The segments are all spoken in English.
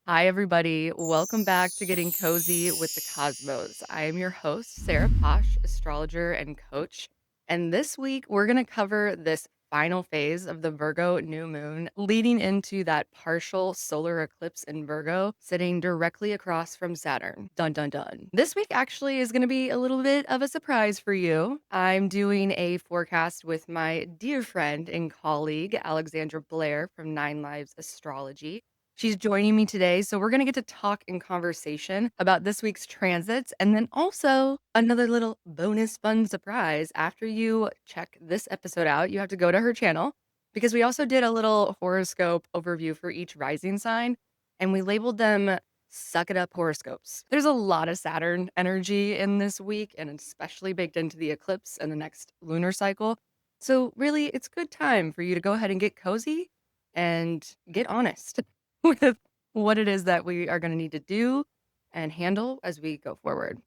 Hi, everybody. Welcome back to Getting Cozy with the Cosmos. I am your host, Sarah Paasch, astrologer and coach. And this week, we're going to cover this final phase of the Virgo new moon, leading into that partial solar eclipse in Virgo, sitting directly across from Saturn. Dun, dun, dun. This week actually is going to be a little bit of a surprise for you. I'm doing a forecast with my dear friend and colleague, Alexandra Blair from Lives Astrology. She's joining me today, so we're going to get to talk in conversation about this week's transits and then also another little bonus fun surprise. After you check this episode out, you have to go to her channel because we also did a little horoscope overview for each rising sign and we labeled them Suck It Up horoscopes. There's a lot of Saturn energy in this week and especially baked into the eclipse and the next lunar cycle. So, really, it's a good time for you to go ahead and get cozy and get honest with what it is that we are going to need to do and handle as we go forward.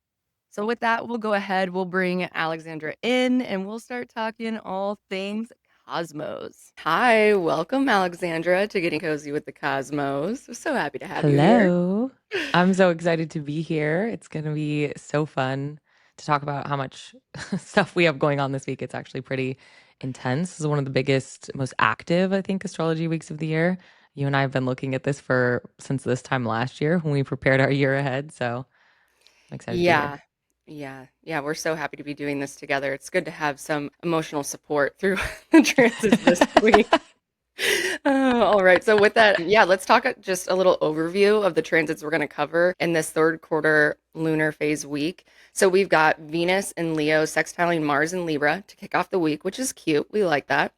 So, with that, we'll go ahead, we'll bring Alexandra in and we'll start talking all things cosmos. Hi, welcome, Alexandra, to Getting Cozy with the Cosmos. I'm so happy to have you here. Hello. I'm so excited to be here. It's going to be so fun to talk about how much stuff we have going on this week. It's actually pretty intense. This is one of the biggest, most active, I think, astrology weeks of the year. You and I have been looking at this for since this time last year when we prepared our year ahead. So I'm excited to be here. Yeah. Yeah. We're so happy to be doing this together. It's good to have some emotional support through the transits this week. All right. So with that, yeah, let's talk just a little overview of the transits we're going to cover in this third quarter lunar phase week. So we've got Venus in Leo sextiling Mars in Libra to kick off the week, which is cute. We like that.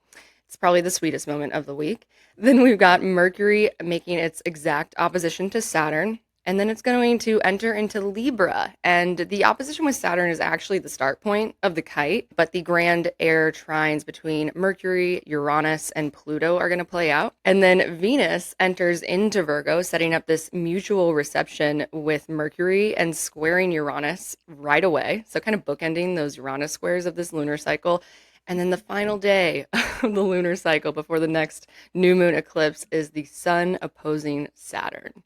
It's probably the sweetest moment of the week. Then we've got Mercury making its exact opposition to Saturn. And then it's going to enter into Libra. And the opposition with Saturn is actually the start point of the kite, but the grand air trines between Mercury, Uranus, and Pluto are going to play out. And then Venus enters into Virgo, setting up this mutual reception with Mercury and squaring Uranus right away. So, kind of bookending those Uranus squares of this lunar cycle. And then the final day of the lunar cycle before the next new moon eclipse is the Sun opposing Saturn.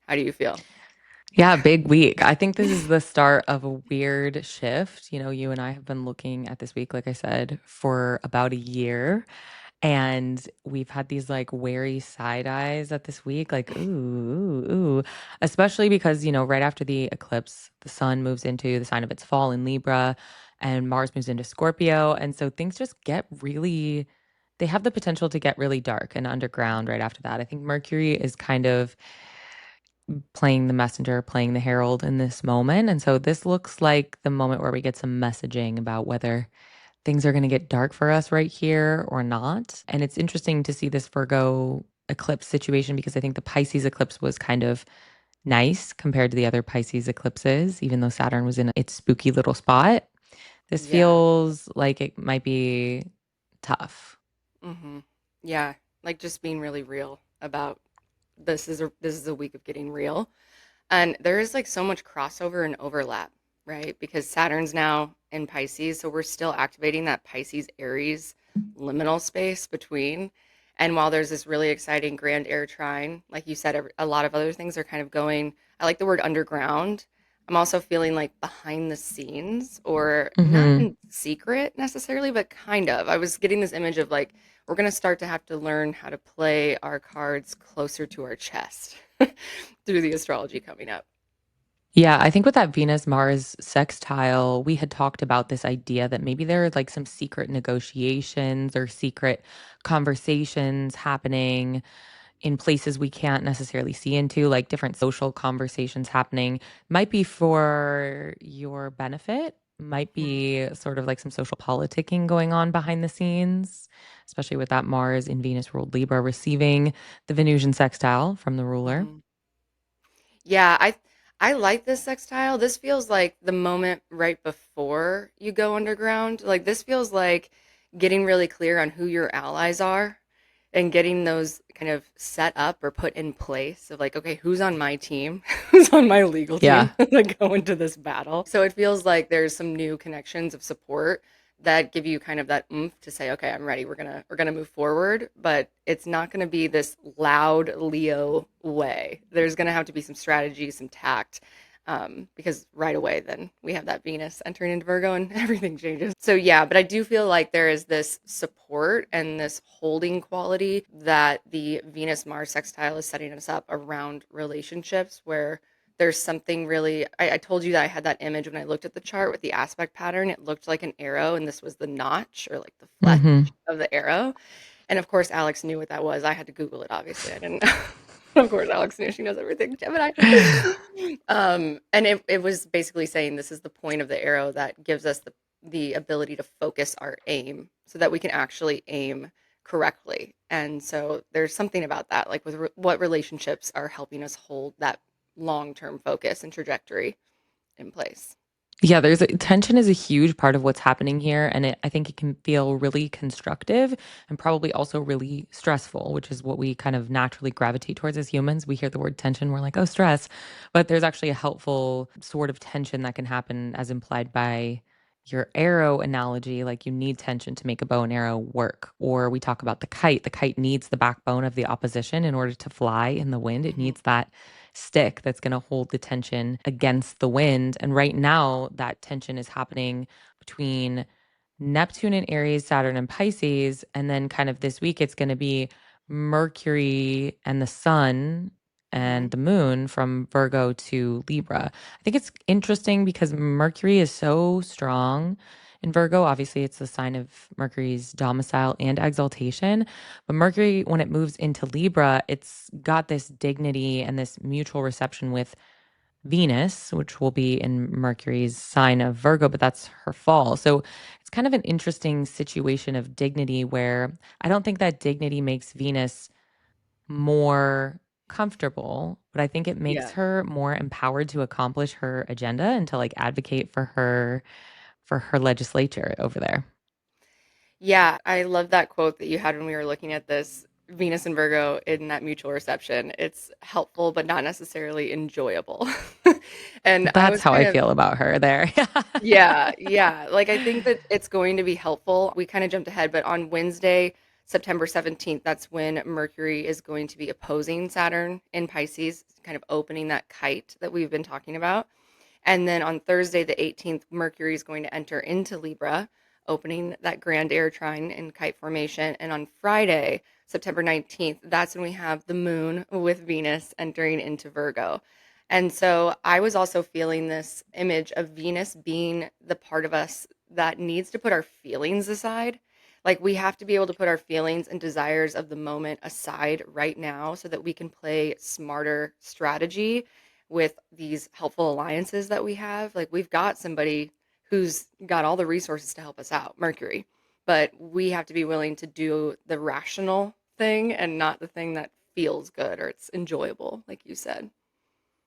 How do you feel? Yeah, big week. I think this is the start of a weird shift. You and I have been looking at this week, like I said, for about a year. And we've had these like wary side eyes at this week, like, ooh, ooh, ooh. Especially because, right after the eclipse, the sun moves into the sign of its fall in Libra and Mars moves into Scorpio. And so things just get really, they have the potential to get really dark and underground right after that. I think Mercury is kind of playing the messenger, playing the herald in this moment. And so this looks like the moment where we get some messaging about whether things are going to get dark for us right here or not. And it's interesting to see this Virgo eclipse situation because I think the Pisces eclipse was kind of nice compared to the other Pisces eclipses, even though Saturn was in its spooky little spot. This Yeah. feels like it might be tough. Hmm. Yeah. Like just being really real about this is a week of getting real. And there is like so much crossover and overlap, right? Because Saturn's now in Pisces, so we're still activating that Pisces Aries liminal space between. And while there's this really exciting grand air trine, like you said, a lot of other things are kind of going, I like the word underground. I'm also feeling like behind the scenes or not Hmm. in secret necessarily, but kind of. I was getting this image of like, we're going to start to have to learn how to play our cards closer to our chest through the astrology coming up. Yeah, I think with that Venus Mars sextile, we had talked about this idea that maybe there are like some secret negotiations or secret conversations happening in places we can't necessarily see into, like different social conversations happening, might be for your benefit, might be sort of like some social politicking going on behind the scenes, especially with that Mars in Venus ruled Libra receiving the Venusian sextile from the ruler. Mhm. Yeah, I like this sextile. This feels like the moment right before you go underground. Like this feels like getting really clear on who your allies are and getting those kind of set up or put in place of like, okay, who's on my team? Who's on my legal team Yeah. to go into this battle? So it feels like there's some new connections of support that give you kind of that oomph to say, okay, I'm ready. We're gonna move forward, but it's not gonna be this loud Leo way. There's gonna have to be some strategy, some tact, because right away then we have that Venus entering into Virgo and everything changes. So yeah, but I do feel like there is this support and this holding quality that the Venus Mars sextile is setting us up around relationships where there's something really I told you that I had that image when I looked at the chart with the aspect pattern. It looked like an arrow, and this was the notch or like the flesh Hmm. of the arrow. And of course, Alex knew what that was. I had to Google it, obviously. I didn't. Of course, Alex knew. She knows everything. Gemini. And it was basically saying this is the point of the arrow that gives us the ability to focus our aim so that we can actually aim correctly. And so there's something about that, like with what relationships are helping us hold that long-term focus and trajectory in place. Yeah, tension is a huge part of what's happening here, and I think it can feel really constructive and probably also really stressful, which is what we kind of naturally gravitate towards as humans. We hear the word tension, we're like, oh, stress, but there's actually a helpful sort of tension that can happen, as implied by your arrow analogy. Like you need tension to make a bow and arrow work. Or we talk about the kite. The kite needs the backbone of the opposition in order to fly in the wind. It Mhm. needs that stick that's going to hold the tension against the wind. And right now, that tension is happening between Neptune in Aries, Saturn in Pisces. And then, kind of this week, it's going to be Mercury and the sun Mhm. and the moon from Virgo to Libra. I think it's interesting because Mercury is so strong in Virgo. Obviously, it's the sign of Mercury's domicile and exaltation. But Mercury, when it moves into Libra, it's got this dignity and this mutual reception with Venus, which will be in Mercury's sign of Virgo, but that's her fall. So it's kind of an interesting situation of dignity where I don't think that dignity makes Venus more comfortable, but I think it makes Yeah. her more empowered to accomplish her agenda and to like advocate for her legislature over there. Yeah, I love that quote that you had when we were looking at this Venus and Virgo in that mutual reception. It's helpful, but not necessarily enjoyable. And I That's was how I kind of feel about her there. yeah, yeah. Like I think that it's going to be helpful. We kind of jumped ahead, but on Wednesday, September 17th, that's when Mercury is going to be opposing Saturn in Pisces, kind of opening that kite that we've been talking about. And then on Thursday, the 18th, Mercury is going to enter into Libra, opening that grand air trine in kite formation. And on Friday, September 19th, that's when we have the moon with Venus entering into Virgo. And so I was also feeling this image of Venus being the part of us that needs to put our feelings aside. Like we have to be able to put our feelings and desires of the moment aside right now so that we can play smarter strategy with these helpful alliances that we have. Like we've got somebody who's got all the resources to help us out, Mercury, but we have to be willing to do the rational thing and not the thing that feels good or it's enjoyable, like you said.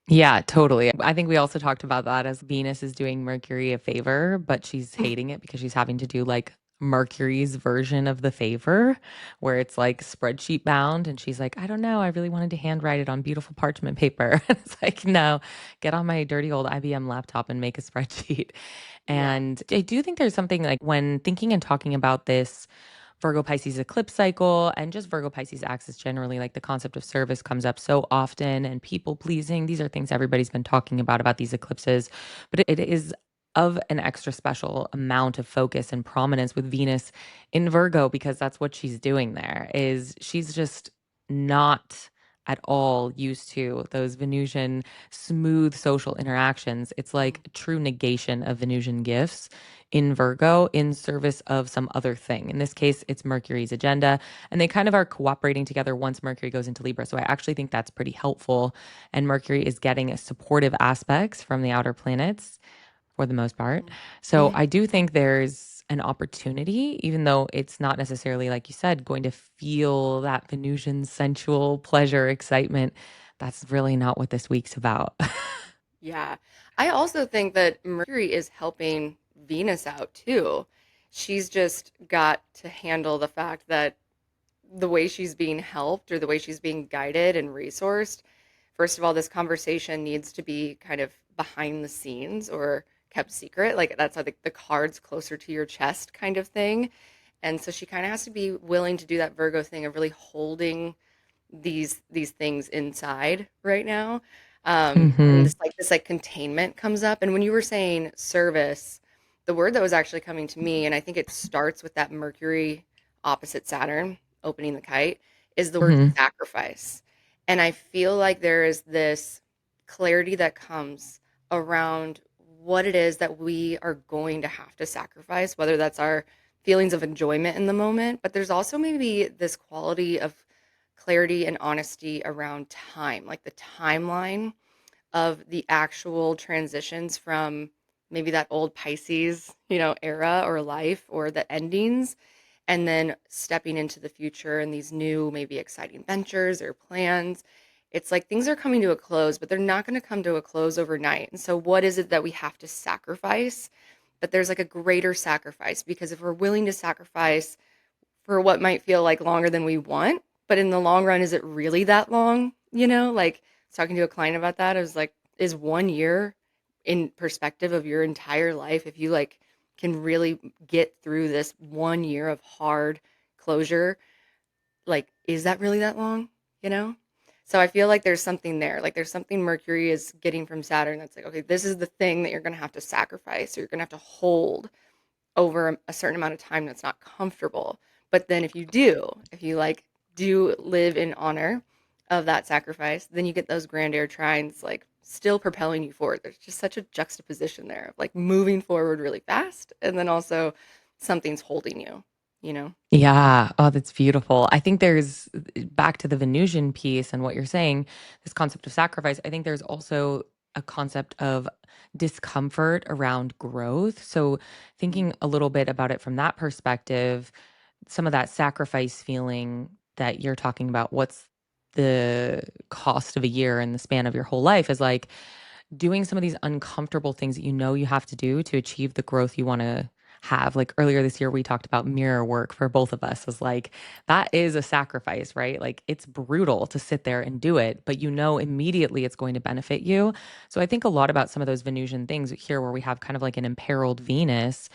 Yeah, totally. I think we also talked about that as Venus is doing Mercury a favor, but she's hating it because she's having to do like Mercury's version of the favor, where it's like spreadsheet bound. And she's like, I don't know. I really wanted to handwrite it on beautiful parchment paper. It's like, no, get on my dirty old IBM laptop and make a spreadsheet. Yeah. And I do think there's something like when thinking and talking about this Virgo Pisces eclipse cycle and just Virgo Pisces axis generally, like the concept of service comes up so often and people pleasing. These are things everybody's been talking about these eclipses, but it is of an extra special amount of focus and prominence with Venus in Virgo because that's what she's doing there is she's just not at all used to those Venusian smooth social interactions. It's like true negation of Venusian gifts in Virgo in service of some other thing. In this case, it's Mercury's agenda, and they kind of are cooperating together once Mercury goes into Libra. So I actually think that's pretty helpful. And Mercury is getting supportive aspects from the outer planets for the most part. So Mhm. I do think there's an opportunity, even though it's not necessarily, like you said, going to feel that Venusian sensual pleasure, excitement. That's really not what this week's about. Yeah. I also think that Mercury is helping Venus out too. She's just got to handle the fact that the way she's being helped or the way she's being guided and resourced, first of all, this conversation needs to be kind of behind the scenes or kept secret. Like that's how the cards closer to your chest kind of thing. And so she kind of has to be willing to do that Virgo thing of really holding these things inside right now. And Hmm. this like containment comes up. And when you were saying service, the word that was actually coming to me, and I think it starts with that Mercury opposite Saturn opening the kite, is the word Hmm. sacrifice. And I feel like there is this clarity that comes around what it is that we are going to have to sacrifice, whether that's our feelings of enjoyment in the moment, but there's also maybe this quality of clarity and honesty around time, like the timeline of the actual transitions from maybe that old Pisces, era or life or the endings, and then stepping into the future and these new, maybe exciting ventures or plans. It's like things are coming to a close, but they're not going to come to a close overnight. And so, what is it that we have to sacrifice? But there's like a greater sacrifice because if we're willing to sacrifice for what might feel like longer than we want, but in the long run, is it really that long? Like I was talking to a client about that. I was like, is 1 year in perspective of your entire life, if you like can really get through this 1 year of hard closure, like, is that really that long? You know? So I feel like there's something there. Like there's something Mercury is getting from Saturn that's like, okay, this is the thing that you're gonna have to sacrifice or you're gonna have to hold over a certain amount of time that's not comfortable. But then if you like do live in honor of that sacrifice, then you get those grand air trines like still propelling you forward. There's just such a juxtaposition there of like moving forward really fast and then also something's holding you, you know? Yeah. Oh, that's beautiful. I think there's back to the Venusian piece and what you're saying, this concept of sacrifice. I think there's also a concept of discomfort around growth. So, Mm, thinking a little bit about it from that perspective, some of that sacrifice feeling that you're talking about, what's the cost of a year in the span of your whole life is like doing some of these uncomfortable things that you know you have to do to achieve the growth you want to have. Like earlier this year, we talked about mirror work for both of us. Is like that is a sacrifice, right? Like it's brutal to sit there and do it, but you know immediately it's going to benefit you. So I think a lot about some of those Venusian things here where we have kind of like an imperiled Venus,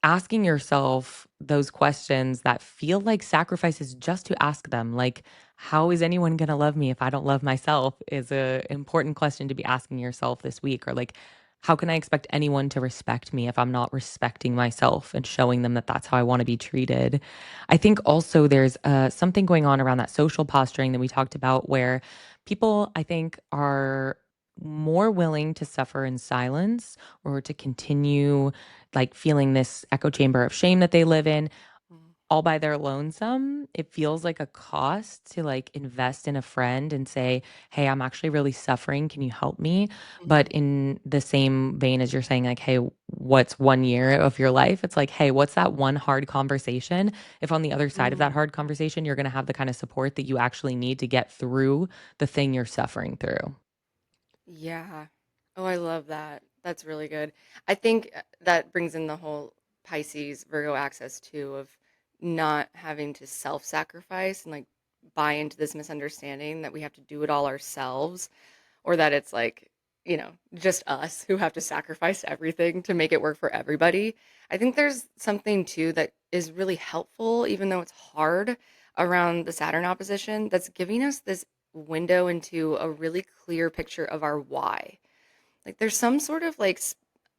asking yourself those questions that feel like sacrifices just to ask them, like how is anyone going to love me if I don't love myself, is a important question to be asking yourself this week. Or like how can I expect anyone to respect me if I'm not respecting myself and showing them that that's how I want to be treated. I think also there's something going on around that social posturing that we talked about where people I think are more willing to suffer in silence or to continue like feeling this echo chamber of shame that they live in mm, all by their lonesome. It feels like a cost to like invest in a friend and say, "Hey, I'm actually really suffering. Can you help me?" But mhm, in the same vein as you're saying, like, "Hey, what's 1 year of your life?" It's like, "Hey, what's that one hard conversation?" If on the other side of that mm. hard conversation, you're going to have the kind of support that you actually need to get through the thing you're suffering through. Yeah. Oh, I love that. That's really good. I think that brings in the whole Pisces Virgo axis too of not having to self-sacrifice and like buy into this misunderstanding that we have to do it all ourselves or that it's like, just us who have to sacrifice everything to make it work for everybody. I think there's something too that is really helpful, even though it's hard around the Saturn opposition, that's giving us this window into a really clear picture of our why. Like there's some sort of like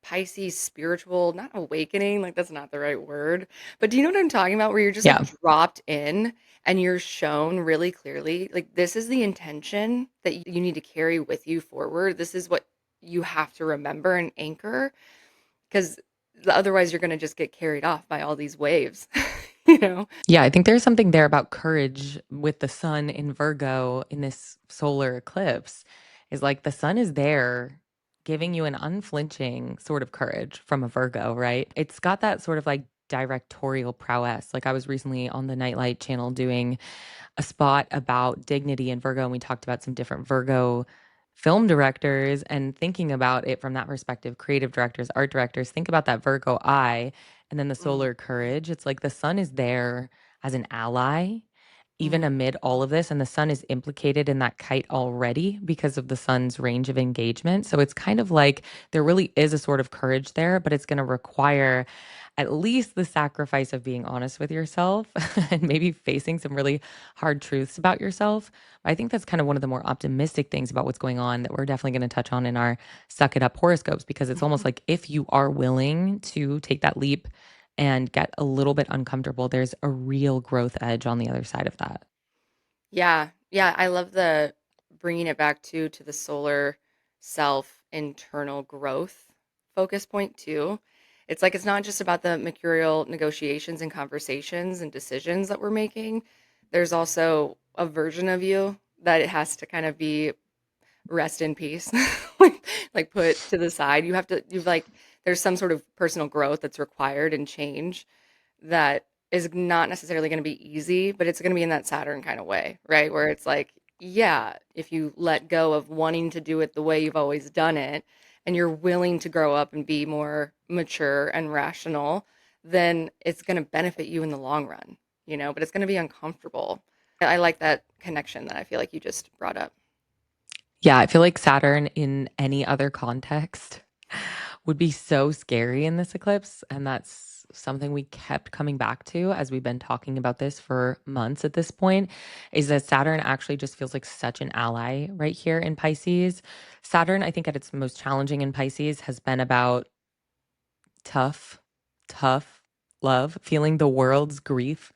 Pisces spiritual, not awakening, like that's not the right word, but do you know what I'm talking about? Where you're just like Yeah. dropped in and you're shown really clearly, like this is the intention that you need to carry with you forward. This is what you have to remember and anchor because otherwise you're going to just get carried off by all these waves, you know? Yeah, I think there's something there about courage with the sun in Virgo in this solar eclipse. Is like the sun is there giving you an unflinching sort of courage from a Virgo, right? It's got that sort of like directorial prowess. Like I was recently on the Nightlight channel doing a spot about dignity in Virgo, and we talked about some different Virgo film directors and thinking about it from that perspective, creative directors, art directors, think about that Virgo eye and then the Mm, solar courage. It's like the sun is there as an ally even Mm. amid all of this, and the sun is implicated in that kite already because of the sun's range of engagement. So it's kind of like there really is a sort of courage there, but it's going to require at least the sacrifice of being honest with yourself and maybe facing some really hard truths about yourself. I think that's kind of one of the more optimistic things about what's going on that we're definitely going to touch on in our Suck It Up horoscopes, because it's almost like if you are willing to take that leap and get a little bit uncomfortable, there's a real growth edge on the other side of that. Yeah. Yeah, I love the bringing it back to the solar self internal growth focus point too. It's like it's not just about the mercurial negotiations and conversations and decisions that we're making. There's also a version of you that it has to kind of be rest in peace, like put to the side. You've like there's some sort of personal growth that's required and change that is not necessarily going to be easy, but it's going to be in that Saturn kind of way, right? Where it's like, yeah, if you let go of wanting to do it the way you've always done it and you're willing to grow up and be more mature and rational, then it's going to benefit you in the long run, but it's going to be uncomfortable. I like that connection that I feel like you just brought up. Yeah, I feel like Saturn in any other context would be so scary in this eclipse. And that's something we kept coming back to as we've been talking about this for months at this point, is that Saturn actually just feels like such an ally right here in Pisces. Saturn, I think at its most challenging in Pisces, has been about tough, tough love, feeling the world's grief.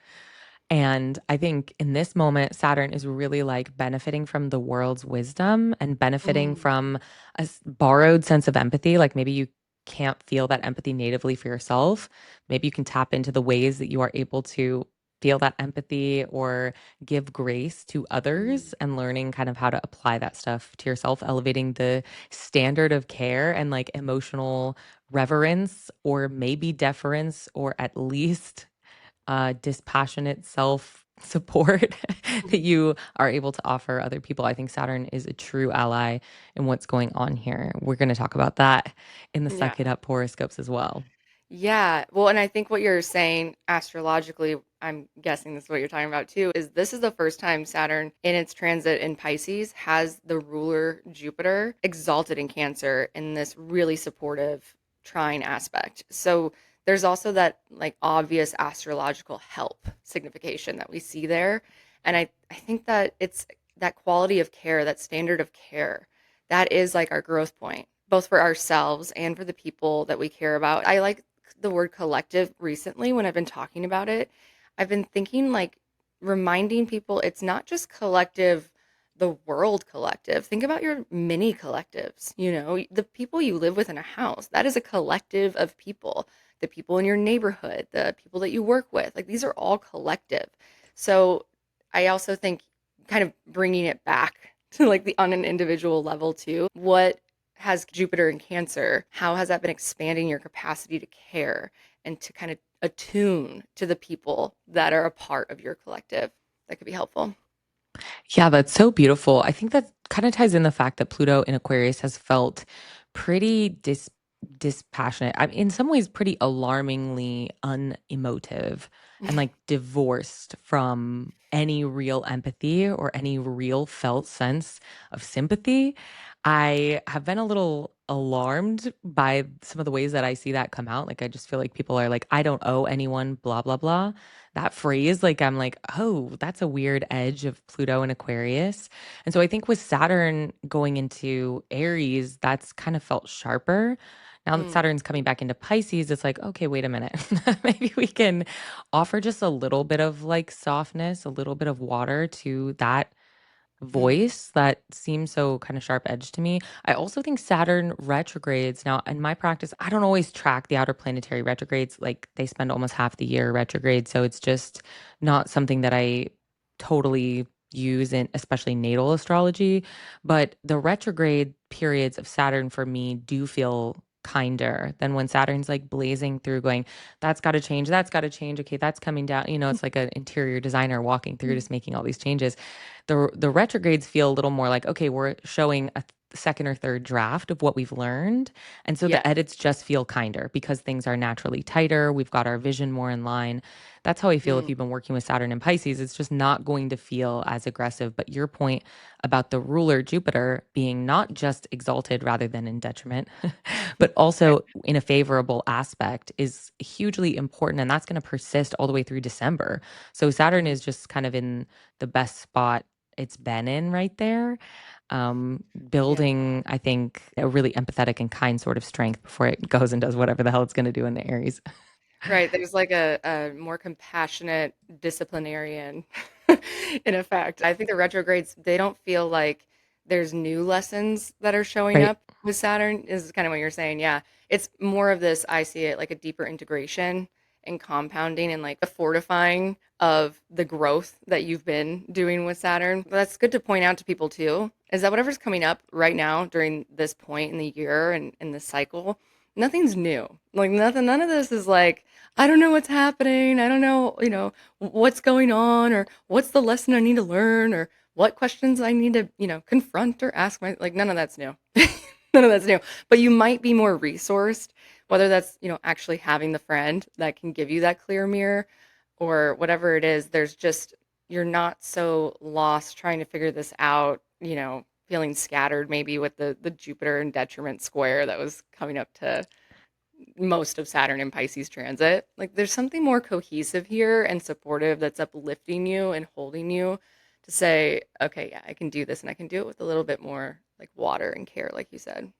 And I think in this moment, Saturn is really like benefiting from the world's wisdom and benefiting Mm, from a borrowed sense of empathy. Like maybe you can't feel that empathy natively for yourself. Maybe you can tap into the ways that you are able to feel that empathy or give grace to mm, others, and learning kind of how to apply that stuff to yourself, elevating the standard of care and like emotional reverence, or maybe deference, or at least dispassionate self support that you are able to offer other people. I think Saturn is a true ally in what's going on here. We're going to talk about that in the yeah. Suck It Up horoscopes as well. Yeah. Well, and I think what you're saying astrologically, I'm guessing this is what you're talking about too, is this is the first time Saturn in its transit in Pisces has the ruler Jupiter exalted in Cancer in this really supportive trine aspect. So there's also that like obvious astrological help signification that we see there. And I think that it's that quality of care, that standard of care, that is like our growth point, both for ourselves and for the people that we care about. I like the word collective recently when I've been talking about it. I've been thinking like reminding people it's not just collective, the world collective. Think about your mini collectives, the people you live with in a house. That is a collective of people. The people in your neighborhood, the people that you work with. Like these are all collective. So I also think kind of bringing it back to like the on an individual level too. What has Jupiter in Cancer, how has that been expanding your capacity to care and to kind of attune to the people that are a part of your collective? That could be helpful. Yeah, that's so beautiful. I think that kind of ties in the fact that Pluto in Aquarius has felt pretty dispassionate. In some ways, pretty alarmingly unemotive and like divorced from any real empathy or any real felt sense of sympathy. I have been a little alarmed by some of the ways that I see that come out. Like, I just feel like people are like, I don't owe anyone, blah, blah, blah. That phrase, like, I'm like, oh, that's a weird edge of Pluto and Aquarius. And so I think with Saturn going into Aries, that's kind of felt sharper. Now that Mm, Saturn's coming back into Pisces, it's like, okay, wait a minute. Maybe we can offer just a little bit of like softness, a little bit of water to that mm, voice that seems so kind of sharp edged to me. I also think Saturn retrogrades. Now, in my practice, I don't always track the outer planetary retrogrades. Like they spend almost half the year retrograde. So it's just not something that I totally use in especially natal astrology. But the retrograde periods of Saturn for me do feel kinder than when Saturn's like blazing through going, that's got to change, that's got to change. Okay, that's coming down. It's like an interior designer walking through mm, just making all these changes. The retrogrades feel a little more like, okay, we're showing second or third draft of what we've learned. And so the Yes. edits just feel kinder because things are naturally tighter. We've got our vision more in line. That's how I feel if Mm, you've been working with Saturn and Pisces. It's just not going to feel as aggressive. But your point about the ruler Jupiter being not just exalted rather than in detriment, but right. also in a favorable aspect is hugely important. And that's going to persist all the way through December. So Saturn Mhm. is just kind of in the best spot it's been in right there, Yeah. building, I think, a really empathetic and kind sort of strength before it goes and does whatever the hell it's going to do in the Aries. Right, there's like a more compassionate disciplinarian in effect. I think the retrogrades, they don't feel like there's new lessons that are showing Right. up with Saturn, is kind of what you're saying. Yeah. It's more of this, I see it like a deeper integration and compounding and like the fortifying of the growth that you've been doing with Saturn. But that's good to point out to people too, is that whatever's coming up right now during this point in the year and in the cycle, nothing's new. Like nothing, none of this is like, I don't know what's happening. I don't know, what's going on or what's the lesson I need to learn or what questions I need to, confront or ask my like none of that's new. None of that's new. But you might be more resourced, whether that's, actually having the friend that can give you that clear mirror or whatever it is. There's just you're not so lost trying to figure this out, feeling scattered maybe with the Jupiter and detriment square that was coming up to most of Saturn and Pisces transit. Like there's something more cohesive here and supportive that's uplifting you and holding you to say, okay, yeah, I can do this and I can do it with a little bit more like water and care, like you said.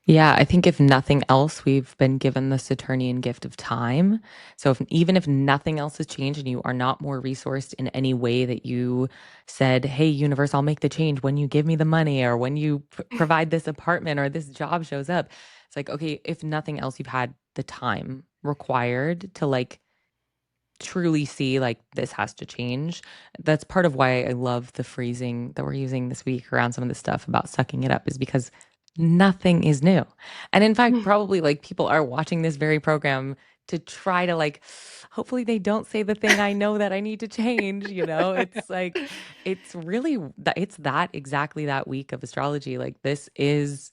Yeah, I think if nothing else, we've been given the Saturnian gift of time. So even if nothing else has changed and you are not more resourced in any way that you said, "Hey, universe, I'll make the change when you give me the money or when you provide this apartment or this job shows up." It's like, okay, if nothing else, you've had the time required to like truly see like this has to change. That's part of why I love the phrasing that we're using this week around some of this stuff about sucking it up is because nothing is new. And in fact, probably like people are watching this very program to try to like hopefully they don't say the thing I know that I need to change, you know? It's like it's really it's that exactly that week of astrology. Like this is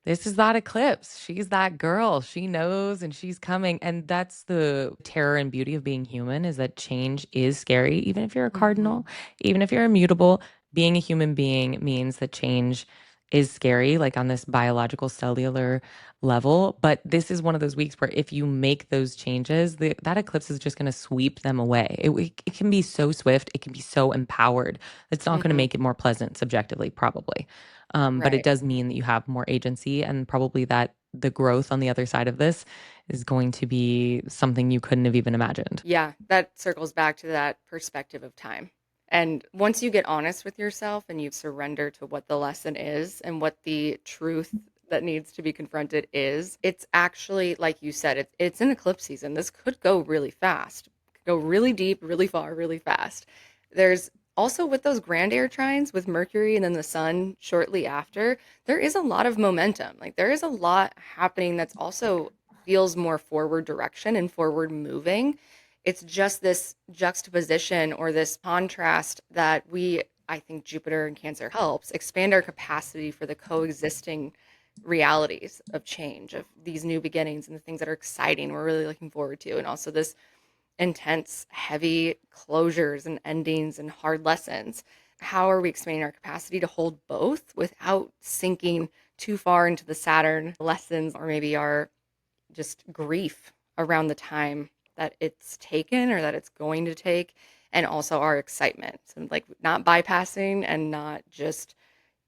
that eclipse. She's that girl. She knows and she's coming. And that's the terror and beauty of being human is that change is scary. Even if you're a Mhm. cardinal, even if you're immutable, being a human being means that change is scary, like on this biological cellular level. But this is one of those weeks where if you make those changes, that eclipse is just going to sweep them away. It can be so swift. It can be so empowered. It's not going to Mhm. make it more pleasant subjectively, probably. But it Right. does mean that you have more agency and probably that the growth on the other side of this is going to be something you couldn't have even imagined. Yeah, that circles back to that perspective of time. And once you get honest with yourself and you surrender to what the lesson is and what the truth that needs to be confronted is, it's actually, like you said, it's an eclipse season. This could go really fast, could go really deep, really far, really fast. There's also with those grand air trines with Mercury and then the sun shortly after, there is a lot of momentum. Like there is a lot happening that's also feels more forward direction and forward moving. It's just this juxtaposition or this contrast that I think Jupiter and Cancer helps expand our capacity for the coexisting realities of change, of these new beginnings and the things that are exciting, we're really looking forward to. And also this intense, heavy closures and endings and hard lessons. How are we expanding our capacity to hold both without sinking too far into the Saturn lessons or maybe our just grief around the time that it's taken or that it's going to take, and also our excitement and like not bypassing and not just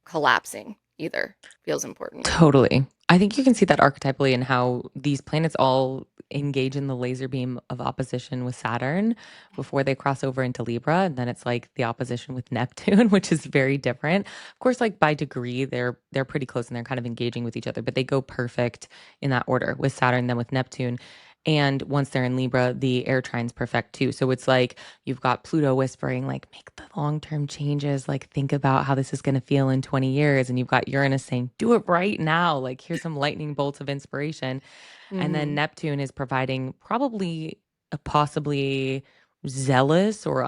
collapsing either feels important. Totally. I think you can see that archetypally in how these planets all engage in the laser beam of opposition with Saturn before they cross over into Libra. And then it's like the opposition with Neptune, which is very different. Of course, like by degree, they're pretty close and they're kind of engaging with each other, but they go perfect in that order with Saturn, then with Neptune. And once they're in Libra, the air trine's perfect too. So it's like you've got Pluto whispering, like, make the long term changes, like, think about how this is going to feel in 20 years. And you've got Uranus saying, do it right now. Like, here's some lightning bolts of inspiration. And then Hmm. Neptune is providing probably a possibly zealous or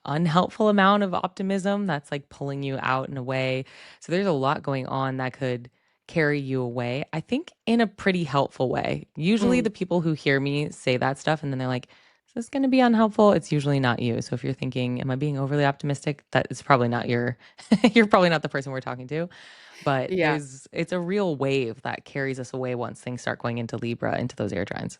unhelpful amount of optimism that's like pulling you out in a way. So there's a lot going on that could carry you away, I think, in a pretty helpful way. Usually, Mm, the people who hear me say that stuff and then they're like, is this going to be unhelpful? It's usually not you. So if you're thinking, am I being overly optimistic? That is probably not your, you're probably not the person we're talking to. But yeah. it's a real wave that carries us away once things start going into Libra, into those air trines.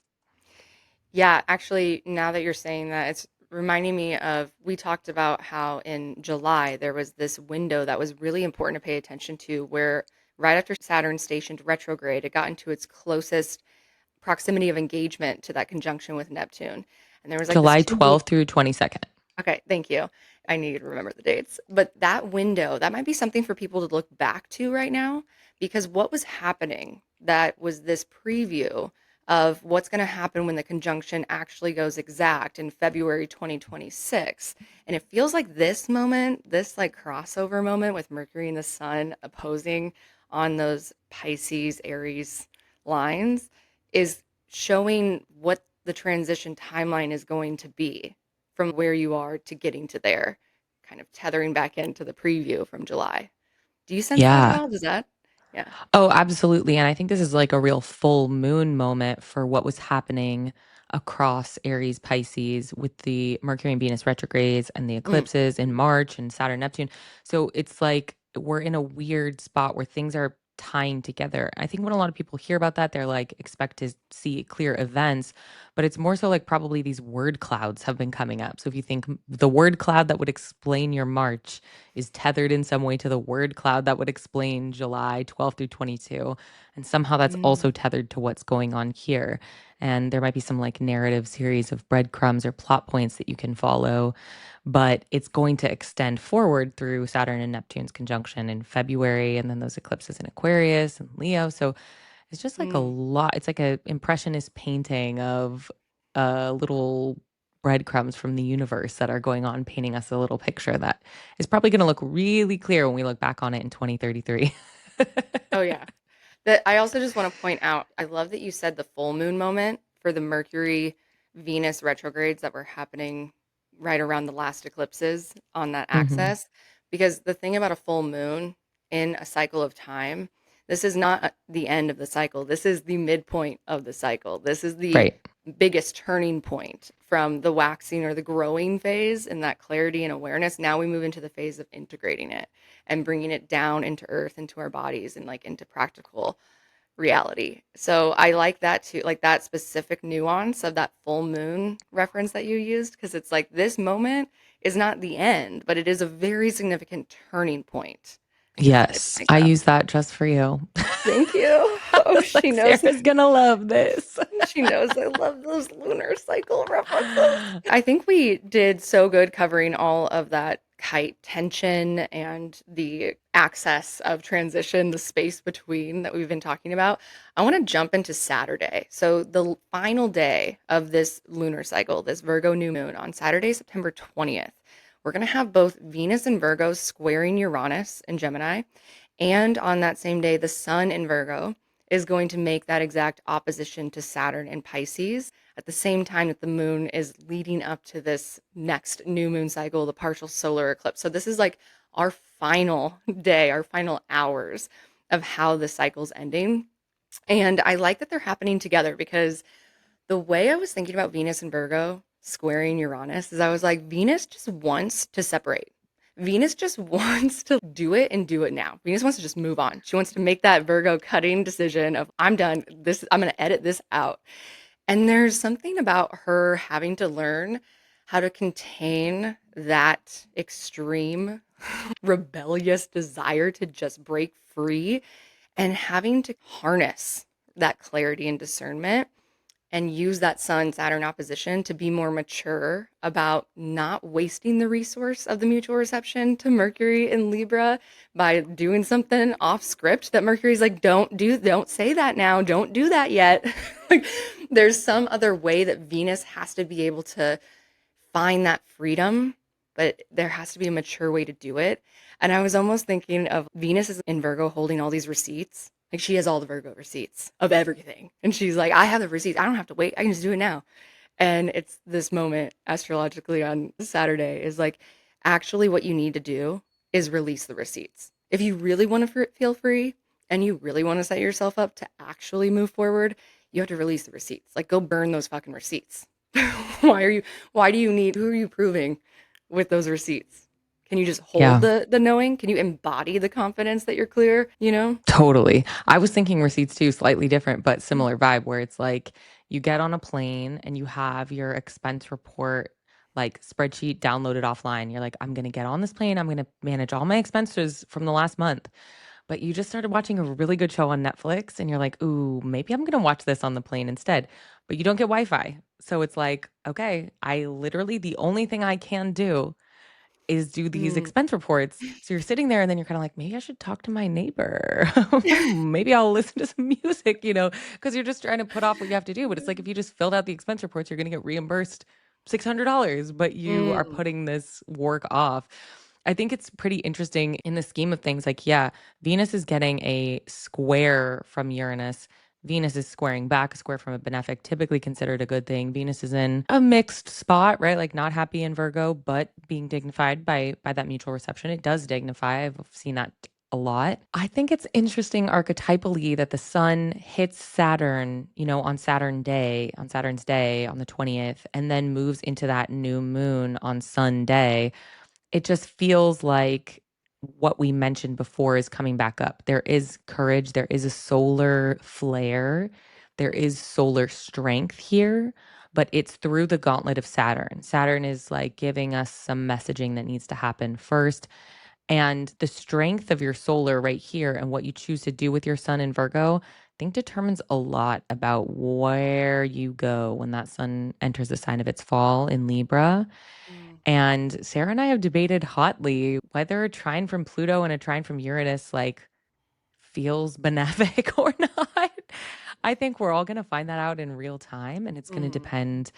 Yeah, actually, now that you're saying that, it's reminding me of we talked about how in July there was this window that was really important to pay attention to where right after Saturn stationed retrograde, it got into its closest proximity of engagement to that conjunction with Neptune. And there was like this July 2 week. 12th through 22nd. Okay, thank you. I need to remember the dates. But that window, that might be something for people to look back to right now because what was happening that was this preview of what's going to happen when the conjunction actually goes exact in February 2026. And it feels like this moment, this like crossover moment with Mercury and the Sun opposing on those Pisces Aries lines is showing what the transition timeline is going to be from where you are to getting to there, kind of tethering back into the preview from July. Do you sense that at Yeah. all? Does that? Yeah. Oh, absolutely. And I think this is like a real full moon moment for what was happening across Aries, Pisces with the Mercury and Venus retrogrades and the Mm, eclipses in March and Saturn, Neptune. So it's like we're in a weird spot where things are tying together. I think when a lot of people hear about that, they're like, expect to see clear events, but it's more so like probably these word clouds have been coming up. So if you think the word cloud that would explain your March is tethered in some way to the word cloud that would explain July 12th through 22. And somehow that's mm, also tethered to what's going on here. And there might be some like narrative series of breadcrumbs or plot points that you can follow, but it's going to extend forward through Saturn and Neptune's conjunction in February, and then those eclipses in Aquarius and Leo. So it's just like a mm. lot. It's like a impressionist painting of little breadcrumbs from the universe that are going on, painting us a little picture that is probably going to look really clear when we look back on it in 2033. Oh, yeah. That I also just want to point out, I love that you said the full moon moment for the Mercury Venus retrogrades that were happening right around the last eclipses on that Hmm. axis. Because the thing about a full moon in a cycle of time, this is not the end of the cycle. This is the midpoint of the cycle. This is the Right. biggest turning point from the waxing or the growing phase and that clarity and awareness. Now we move into the phase of integrating it and bringing it down into earth, into our bodies, and like into practical reality. So I like that too, like that specific nuance of that full moon reference that you used, because it's like this moment is not the end, but it is a very significant turning point. I just wanted to Yes, make I that. use that just for you. Thank you. I Oh, was she like, knows. Sarah's gonna love this. She knows I love those lunar cycle references. I think we did so good covering all of that kite tension and the access of transition, the space between that we've been talking about. I want to jump into Saturday. So, the final day of this lunar cycle, this Virgo new moon on Saturday, September 20th, we're going to have both Venus and Virgo squaring Uranus in Gemini. And on that same day, the sun in Virgo is going to make that exact opposition to Saturn in Pisces at the same time that the moon is leading up to this next new moon cycle, the partial solar eclipse. So this is like our final day, our final hours of how the cycle's ending. And I like that they're happening together because the way I was thinking about Venus and Virgo squaring Uranus is I was like, Venus just wants to separate. Venus just wants to do it and do it now. Venus wants to just move on. She wants to make that Virgo cutting decision of I'm done. This I'm going to edit this out. And there's something about her having to learn how to contain that extreme rebellious desire to just break free and having to harness that clarity and discernment and use that Sun Saturn opposition to be more mature about not wasting the resource of the mutual reception to Mercury in Libra by doing something off script that Mercury's like, don't say that now, don't do that yet. Like, there's some other way that Venus has to be able to find that freedom, but there has to be a mature way to do it. And I was almost thinking of Venus is in Virgo holding all these receipts. Like she has all the Virgo receipts of everything. And she's like, I have the receipts. I don't have to wait. I can just do it now. And it's this moment astrologically on Saturday is like, actually, what you need to do is release the receipts. If you really want to feel free and you really want to set yourself up to actually move forward, you have to release the receipts. Like, go burn those fucking receipts. why are you, why do you need, who are you proving with those receipts? Can you just hold Yeah. the knowing? Can you embody the confidence that you're clear, you know? Totally. I was thinking receipts too, slightly different, but similar vibe where it's like you get on a plane and you have your expense report like spreadsheet downloaded offline. You're like, I'm going to get on this plane. I'm going to manage all my expenses from the last month. But you just started watching a really good show on Netflix and you're like, ooh, maybe I'm going to watch this on the plane instead. But you don't get Wi Fi. So it's like, okay, the only thing I can do is do these Mm. expense reports. So you're sitting there and then you're kind of like, maybe I should talk to my neighbor. Maybe I'll listen to some music, because you're just trying to put off what you have to do. But it's like if you just filled out the expense reports, you're going to get reimbursed $600, but you are Mm. putting this work off. I think it's pretty interesting in the scheme of things. Like, yeah, Venus is getting a square from Uranus. Venus is squaring back. A square from a benefic, typically considered a good thing. Venus is in a mixed spot, right? Like not happy in Virgo, but being dignified by that mutual reception. It does dignify. I've seen that a lot. I think it's interesting archetypally that the sun hits Saturn, on Saturn's day on the 20th, and then moves into that new moon on Sunday. It just feels like what we mentioned before is coming back up. There is courage, there is a solar flare, there is solar strength here, but it's through the gauntlet of Saturn. Saturn is like giving us some messaging that needs to happen first. And the strength of your solar right here and what you choose to do with your sun in Virgo, I think determines a lot about where you go when that sun enters the sign of its fall in Libra. Mm. And Sarah and I have debated hotly whether a trine from Pluto and a trine from Uranus like feels benefic or not. I think we're all going to find that out in real time and it's going to Mm. depend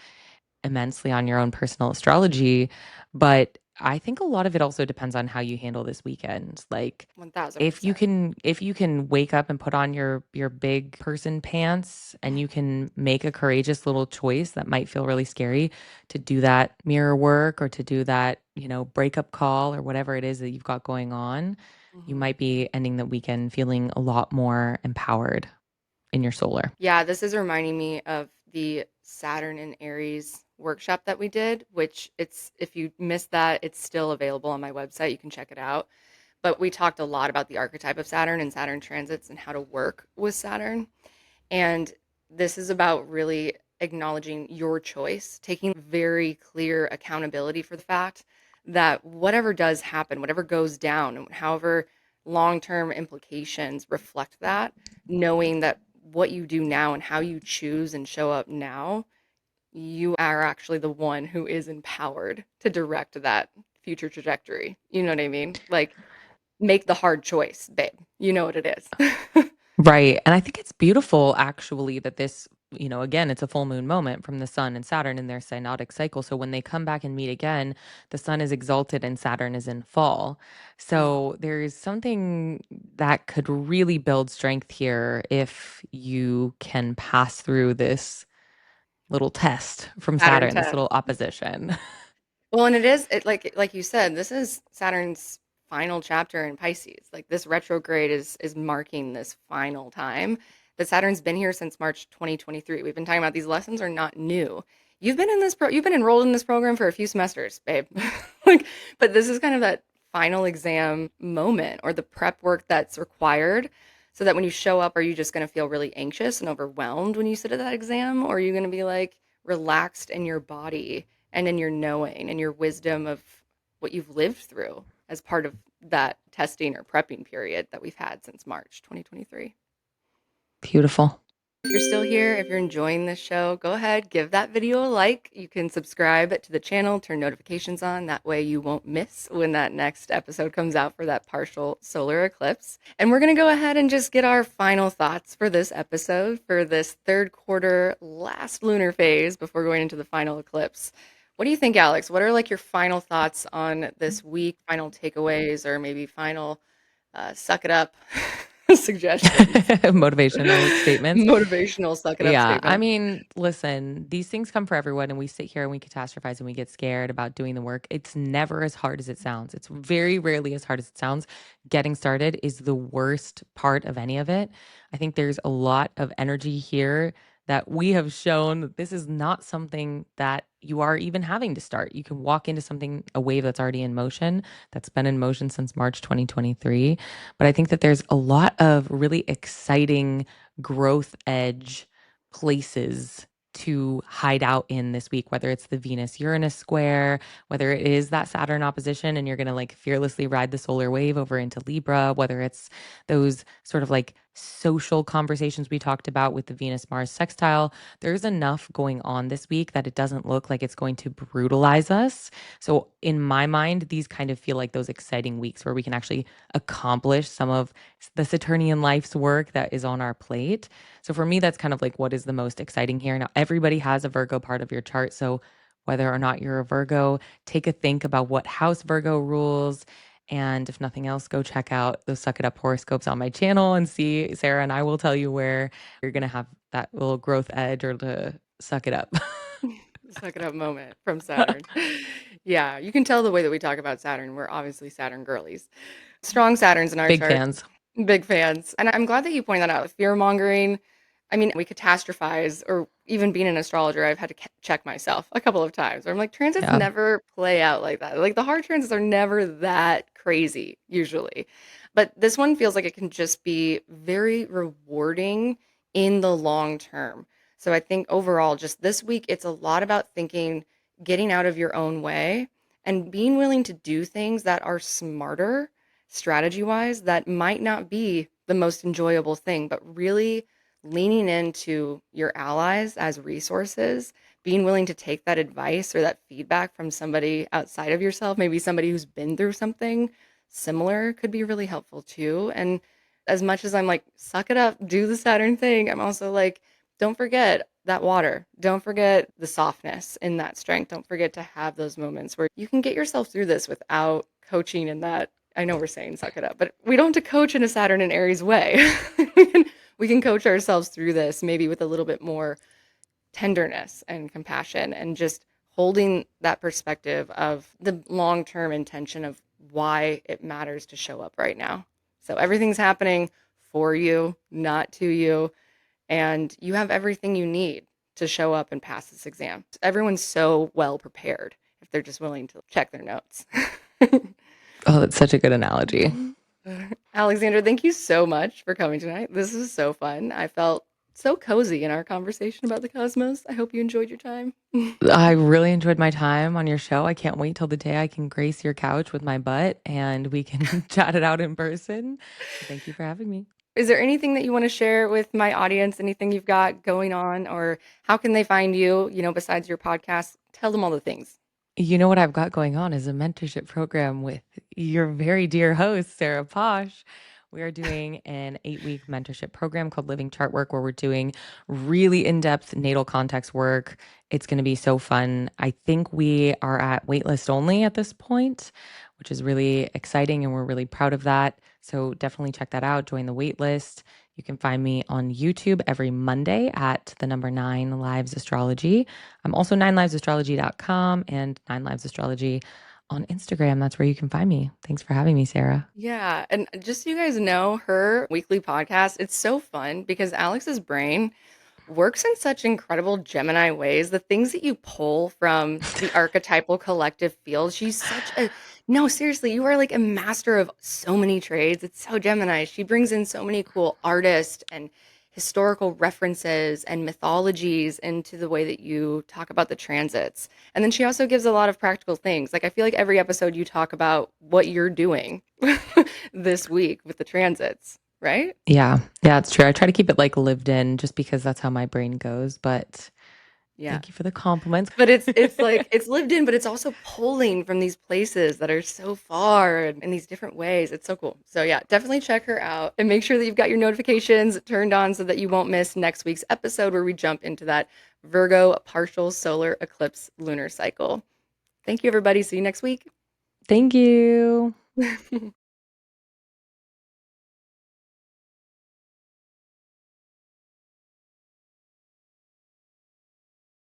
immensely on your own personal astrology, but I think a lot of it also depends on how you handle this weekend. Like if you 1000%. can if you can wake up and put on your big person pants and you can make a courageous little choice that might feel really scary to do that mirror work or to do that, breakup call or whatever it is that you've got going on, you Mhm. might be ending the weekend feeling a lot more empowered in your solar. Yeah, this is reminding me of the Saturn and Aries workshop that we did, which it's if you missed that, it's still available on my website. You can check it out. But we talked a lot about the archetype of Saturn and Saturn transits and how to work with Saturn. And this is about really acknowledging your choice, taking very clear accountability for the fact that whatever does happen, whatever goes down, and however long term implications reflect that, knowing that what you do now and how you choose and show up now, you are actually the one who is empowered to direct that future trajectory. You know what I mean? Like, make the hard choice, babe. You know what it is. Right. And I think it's beautiful actually that this, again, it's a full moon moment from the sun and Saturn in their synodic cycle. So when they come back and meet again, the sun is exalted and Saturn is in fall. Mhm. So there's something that could really build strength here if you can pass through this little test from Saturn Saturn, this 10. little opposition. Well, and it is like you said, this is Saturn's final chapter in Pisces. Like this retrograde is marking this final time. But Saturn's been here since March 2023. We've been talking about these lessons are not new. You've been enrolled in this program for a few semesters, babe. like, but this is kind of that final exam moment or the prep work that's required so that when you show up, are you just going to feel really anxious and overwhelmed when you sit at that exam? Or are you going to be like relaxed in your body and in your knowing and your wisdom of what you've lived through as part of that testing or prepping period that we've had since March 2023. Beautiful. If you're still here, if you're enjoying this show, go ahead, give that video a like. You can subscribe to the channel, turn notifications on. That way you won't miss when that next episode comes out for that partial solar eclipse. And we're going to go ahead and just get our final thoughts for this episode, for this third quarter, last lunar phase before going into the final eclipse. What do you think, Alex? What are like your final thoughts on this week, final takeaways, or maybe final suck it up? suggestions. motivational statements. Motivational suck it up Yeah, I statements. mean, listen, these things come for everyone, and we sit here and we catastrophize and we get scared about doing the work. It's never as hard as it sounds. It's very rarely as hard as it sounds. Getting started is the worst part of any of it. I think there's a lot of energy here that we have shown that this is not something that you are even having to start. You can walk into something, a wave that's already in motion, that's been in motion since March 2023. But I think that there's a lot of really exciting growth edge places to hide out in this week, whether it's the Venus Uranus square, whether it is that Saturn opposition and you're going to like fearlessly ride the solar wave over into Libra, whether it's those sort of like social conversations we talked about with the Venus Mars sextile. There's enough going on this week that it doesn't look like it's going to brutalize us. So, in my mind, these kind of feel like those exciting weeks where we can actually accomplish some of the Saturnian life's work that is on our plate. So for me, that's kind of like what is the most exciting here. Now, everybody has a Virgo part of your chart. So whether or not you're a Virgo, take a think about what house Virgo rules. And if nothing else, go check out those Suck It Up horoscopes on my channel and see Sarah and I will tell you where you're going to have that little growth edge or to suck it up. Suck it up moment from Saturn. Yeah, you can tell the way that we talk about Saturn. We're obviously Saturn girlies. Strong Saturns in our Big chart. fans. Big fans. And I'm glad that you pointed that out. Fear mongering. I mean, we catastrophize, or even being an astrologer, I've had to check myself a couple of times where I'm like, transits Yeah. never play out like that. Like the hard transits are never that crazy, usually. But this one feels like it can just be very rewarding in the long term. So I think overall, just this week, it's a lot about thinking, getting out of your own way, and being willing to do things that are smarter strategy wise that might not be the most enjoyable thing, but really leaning into your allies as resources, being willing to take that advice or that feedback from somebody outside of yourself, maybe somebody who's been through something similar could be really helpful too. And as much as I'm like, suck it up, do the Saturn thing, I'm also like, don't forget that water. Don't forget the softness in that strength. Don't forget to have those moments where you can get yourself through this without coaching in that. I know we're saying suck it up, but we don't have to coach in a Saturn and Aries way. we can coach ourselves through this maybe with a little bit more tenderness and compassion and just holding that perspective of the long-term intention of why it matters to show up right now. So everything's happening for you, not to you, and you have everything you need to show up and pass this exam. Everyone's so well prepared if they're just willing to check their notes. Oh, that's such a good analogy. Alexandra, thank you so much for coming tonight. This is so fun. I felt so cozy in our conversation about the cosmos. I hope you enjoyed your time. I really enjoyed my time on your show. I can't wait till the day I can grace your couch with my butt and we can chat it out in person. So thank you for having me. Is there anything that you want to share with my audience? Anything you've got going on, or how can they find you, besides your podcast? Tell them all the things. You know what I've got going on is a mentorship program with your very dear host, Sarah Paasch. We are doing an 8-week mentorship program called Living Chartwork, where we're doing really in depth natal context work. It's going to be so fun. I think we are at waitlist only at this point, which is really exciting, and we're really proud of that. So definitely check that out. Join the waitlist. You can find me on YouTube every Monday at the number 9 Lives Astrology. I'm also 9livesastrology.com and 9livesastrology on Instagram. That's where you can find me. Thanks for having me, Sarah. Yeah, and just so you guys know, her weekly podcast, it's so fun because Alex's brain works in such incredible Gemini ways. The things that you pull from the archetypal collective field, she's such a no, seriously, you are like a master of so many trades. It's so Gemini. She brings in so many cool artists and historical references and mythologies into the way that you talk about the transits. And then she also gives a lot of practical things. Like I feel like every episode you talk about what you're doing this week with the transits, right? Yeah, yeah, it's true. I try to keep it like lived in just because that's how my brain goes. But Yeah. thank you for the compliments. But it's like it's lived in, but it's also pulling from these places that are so far and in these different ways. It's so cool. So yeah, definitely check her out and make sure that you've got your notifications turned on so that you won't miss next week's episode where we jump into that Virgo partial solar eclipse lunar cycle. Thank you, everybody. See you next week. Thank you.